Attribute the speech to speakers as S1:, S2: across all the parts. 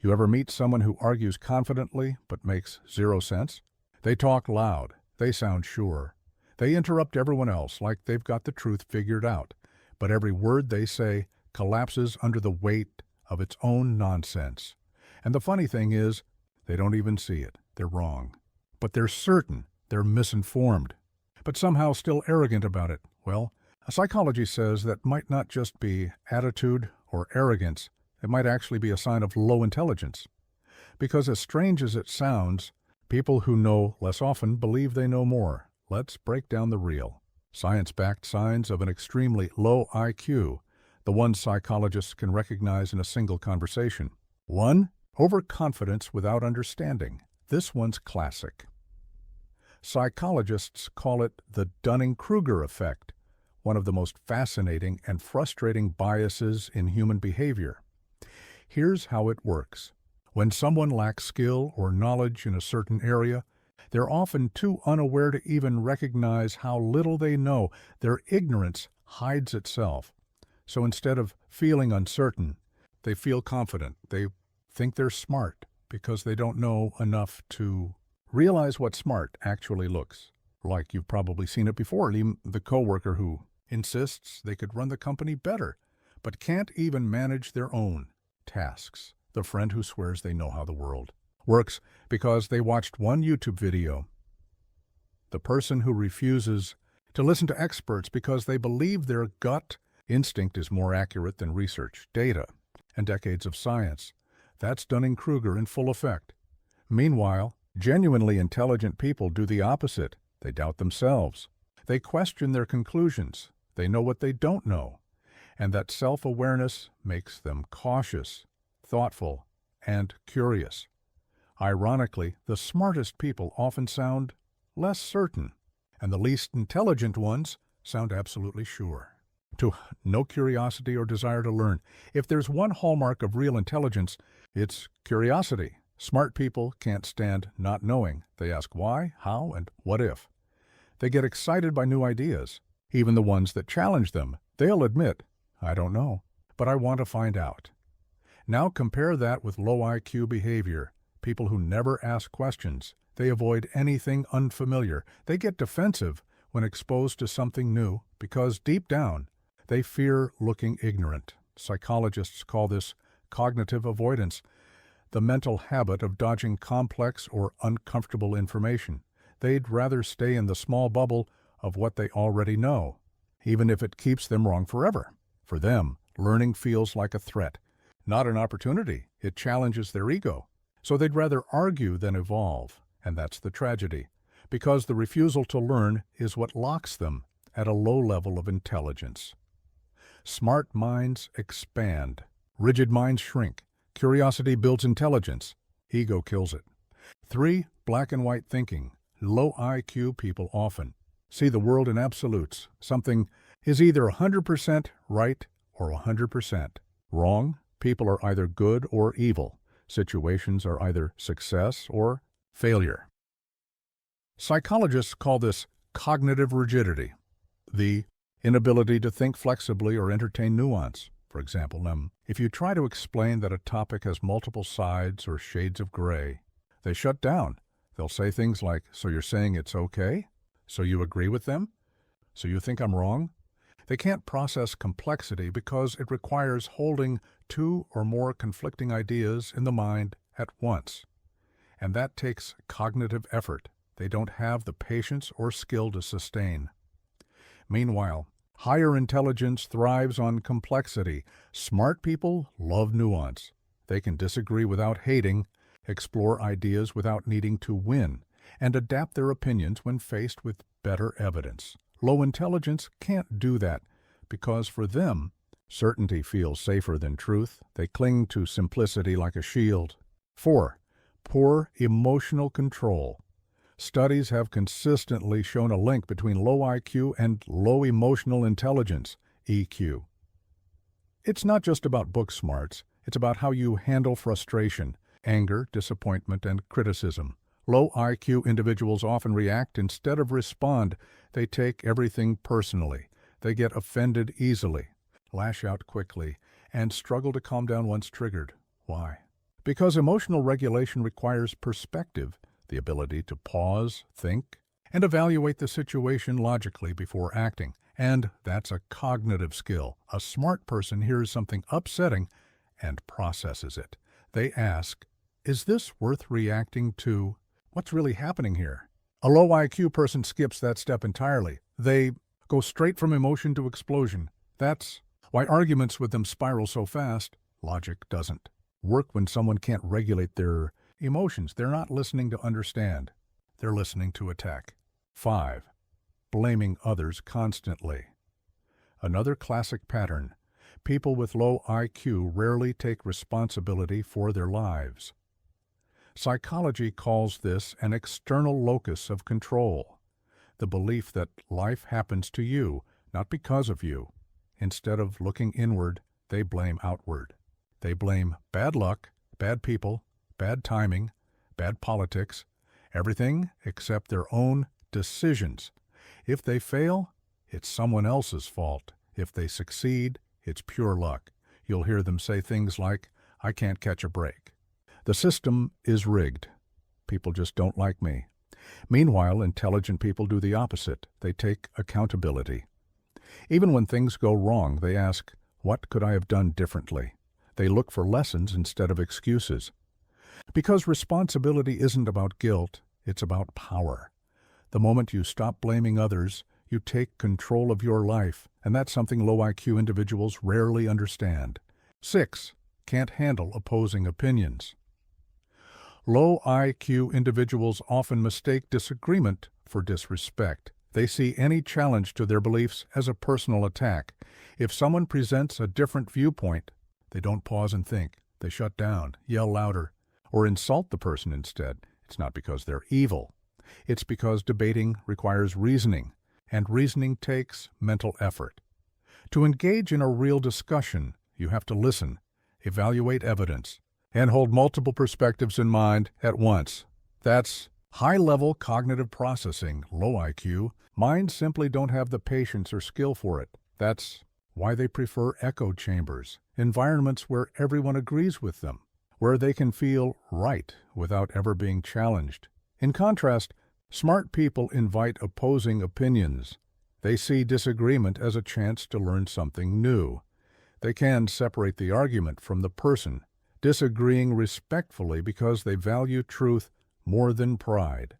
S1: You ever meet someone who argues confidently but makes zero sense? They talk loud. They sound sure. They interrupt everyone else like they've got the truth figured out. But every word they say collapses under the weight of its own nonsense. And the funny thing is, they don't even see it. They're wrong. But they're certain they're misinformed, but somehow still arrogant about it. Well, psychology says that might not just be attitude or arrogance. It might actually be a sign of low intelligence. Because as strange as it sounds, people who know less often believe they know more. Let's break down the real, science-backed signs of an extremely low IQ, the ones psychologists can recognize in a single conversation. 1. Overconfidence without understanding. This one's classic. Psychologists call it the Dunning-Kruger effect, one of the most fascinating and frustrating biases in human behavior. Here's how it works. When someone lacks skill or knowledge in a certain area, they're often too unaware to even recognize how little they know. Their ignorance hides itself. So instead of feeling uncertain, they feel confident. They think they're smart because they don't know enough to realize what smart actually looks like. You've probably seen it before. The coworker who insists they could run the company better, but can't even manage their own tasks. The friend who swears they know how the world works because they watched one YouTube video. The person who refuses to listen to experts because they believe their gut instinct is more accurate than research, data, and decades of science. That's Dunning-Kruger in full effect. Meanwhile, genuinely intelligent people do the opposite. They doubt themselves. They question their conclusions. They know what they don't know. And that self-awareness makes them cautious, thoughtful, and curious. Ironically, the smartest people often sound less certain, and the least intelligent ones sound absolutely sure. No curiosity or desire to learn. If there's one hallmark of real intelligence, it's curiosity. Smart people can't stand not knowing. They ask why, how, and what if. They get excited by new ideas, even the ones that challenge them. They'll admit, I don't know, but I want to find out. Now compare that with low IQ behavior. People who never ask questions. They avoid anything unfamiliar. They get defensive when exposed to something new because deep down, they fear looking ignorant. Psychologists call this cognitive avoidance, the mental habit of dodging complex or uncomfortable information. They'd rather stay in the small bubble of what they already know, even if it keeps them wrong forever. For them, learning feels like a threat, not an opportunity. It challenges their ego. So they'd rather argue than evolve, and that's the tragedy, because the refusal to learn is what locks them at a low level of intelligence. Smart minds expand. Rigid minds shrink. Curiosity builds intelligence. Ego kills it. 3. Black and white thinking. Low IQ people often see the world in absolutes. Something is either 100% right or 100% wrong. People are either good or evil. Situations are either success or failure. Psychologists call this cognitive rigidity, the inability to think flexibly or entertain nuance. For example, if you try to explain that a topic has multiple sides or shades of gray, they shut down. They'll say things like, so you're saying it's okay? So you agree with them? So you think I'm wrong? They can't process complexity because it requires holding two or more conflicting ideas in the mind at once. And that takes cognitive effort. They don't have the patience or skill to sustain. Meanwhile, higher intelligence thrives on complexity. Smart people love nuance. They can disagree without hating, explore ideas without needing to win, and adapt their opinions when faced with better evidence. Low intelligence can't do that because for them, certainty feels safer than truth. They cling to simplicity like a shield. 4. Poor emotional control. Studies have consistently shown a link between low IQ and low emotional intelligence, EQ. It's not just about book smarts. It's about how you handle frustration, anger, disappointment, and criticism. Low IQ individuals often react instead of respond. They take everything personally. They get offended easily, lash out quickly, and struggle to calm down once triggered. Why? Because emotional regulation requires perspective, the ability to pause, think, and evaluate the situation logically before acting. And that's a cognitive skill. A smart person hears something upsetting and processes it. They ask, is this worth reacting to? What's really happening here? A low IQ person skips that step entirely. They go straight from emotion to explosion. That's why arguments with them spiral so fast. Logic doesn't work when someone can't regulate their emotions. They're not listening to understand. They're listening to attack. 5. Blaming others constantly. Another classic pattern. People with low IQ rarely take responsibility for their lives. Psychology calls this an external locus of control, the belief that life happens to you, not because of you. Instead of looking inward, they blame outward. They blame bad luck, bad people, bad timing, bad politics, everything except their own decisions. If they fail, it's someone else's fault. If they succeed, it's pure luck. You'll hear them say things like, I can't catch a break. The system is rigged. People just don't like me. Meanwhile, intelligent people do the opposite. They take accountability. Even when things go wrong, they ask, what could I have done differently? They look for lessons instead of excuses. Because responsibility isn't about guilt, it's about power. The moment you stop blaming others, you take control of your life, and that's something low IQ individuals rarely understand. 6. Can't handle opposing opinions. Low IQ individuals often mistake disagreement for disrespect. They see any challenge to their beliefs as a personal attack. If someone presents a different viewpoint, they don't pause and think. They shut down, yell louder, or insult the person instead. It's not because they're evil. It's because debating requires reasoning, and reasoning takes mental effort. To engage in a real discussion, you have to listen, evaluate evidence, and hold multiple perspectives in mind at once. That's high-level cognitive processing, low IQ. Minds simply don't have the patience or skill for it. That's why they prefer echo chambers, environments where everyone agrees with them, where they can feel right without ever being challenged. In contrast, smart people invite opposing opinions. They see disagreement as a chance to learn something new. They can separate the argument from the person, disagreeing respectfully because they value truth more than pride.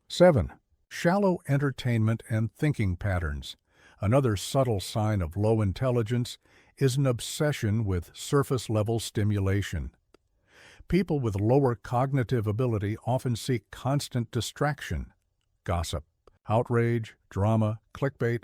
S1: 7. Shallow entertainment and thinking patterns. Another subtle sign of low intelligence is an obsession with surface-level stimulation. People with lower cognitive ability often seek constant distraction, gossip, outrage, drama, clickbait,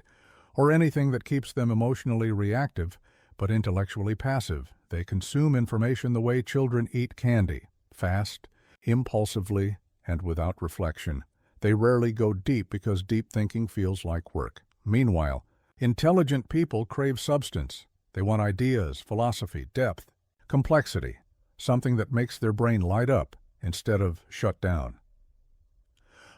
S1: or anything that keeps them emotionally reactive but intellectually passive. They consume information the way children eat candy, fast, impulsively, and without reflection. They rarely go deep because deep thinking feels like work. Meanwhile, intelligent people crave substance. They want ideas, philosophy, depth, complexity, something that makes their brain light up instead of shut down.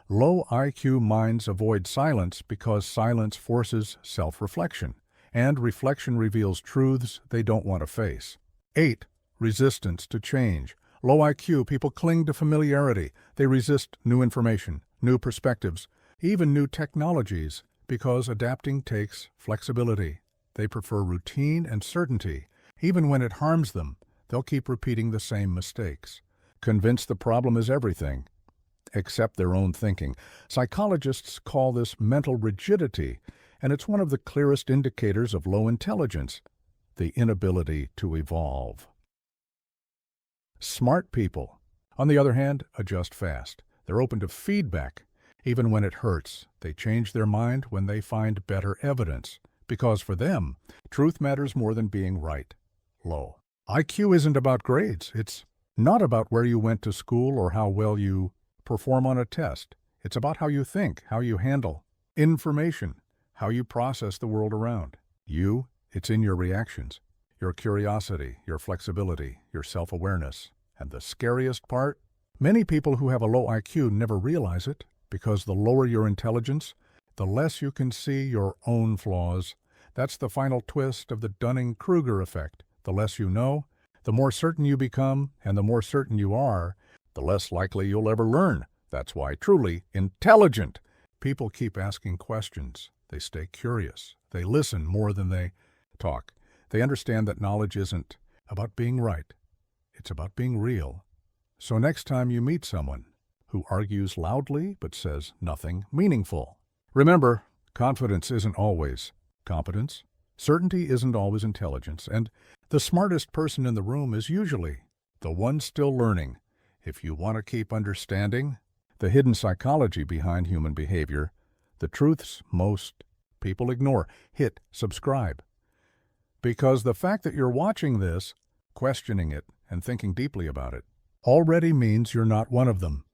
S1: Low IQ minds avoid silence because silence forces self-reflection, and reflection reveals truths they don't want to face. 8. Resistance to change. Low IQ people cling to familiarity. They resist new information, new perspectives, even new technologies, because adapting takes flexibility. They prefer routine and certainty. Even when it harms them, they'll keep repeating the same mistakes. Convinced the problem is everything, except their own thinking. Psychologists call this mental rigidity, and it's one of the clearest indicators of low intelligence, the inability to evolve. Smart people, on the other hand, adjust fast. They're open to feedback. Even when it hurts, they change their mind when they find better evidence, because for them, truth matters more than being right. Low IQ isn't about grades. It's not about where you went to school or how well you perform on a test. It's about how you think, how you handle information, how you process the world around. It's in your reactions, your curiosity, your flexibility, your self-awareness. And the scariest part? Many people who have a low IQ never realize it, because the lower your intelligence, the less you can see your own flaws. That's the final twist of the Dunning-Kruger effect. The less you know, The more certain you become, and the more certain you are, the less likely you'll ever learn. That's why truly intelligent people keep asking questions. They stay curious. They listen more than they talk. They understand that knowledge isn't about being right. It's about being real. So next time you meet someone who argues loudly but says nothing meaningful, remember, confidence isn't always competence. Certainty isn't always intelligence. And the smartest person in the room is usually the one still learning. If you want to keep understanding the hidden psychology behind human behavior, the truths most people ignore, hit subscribe. Because the fact that you're watching this, questioning it, and thinking deeply about it, already means you're not one of them.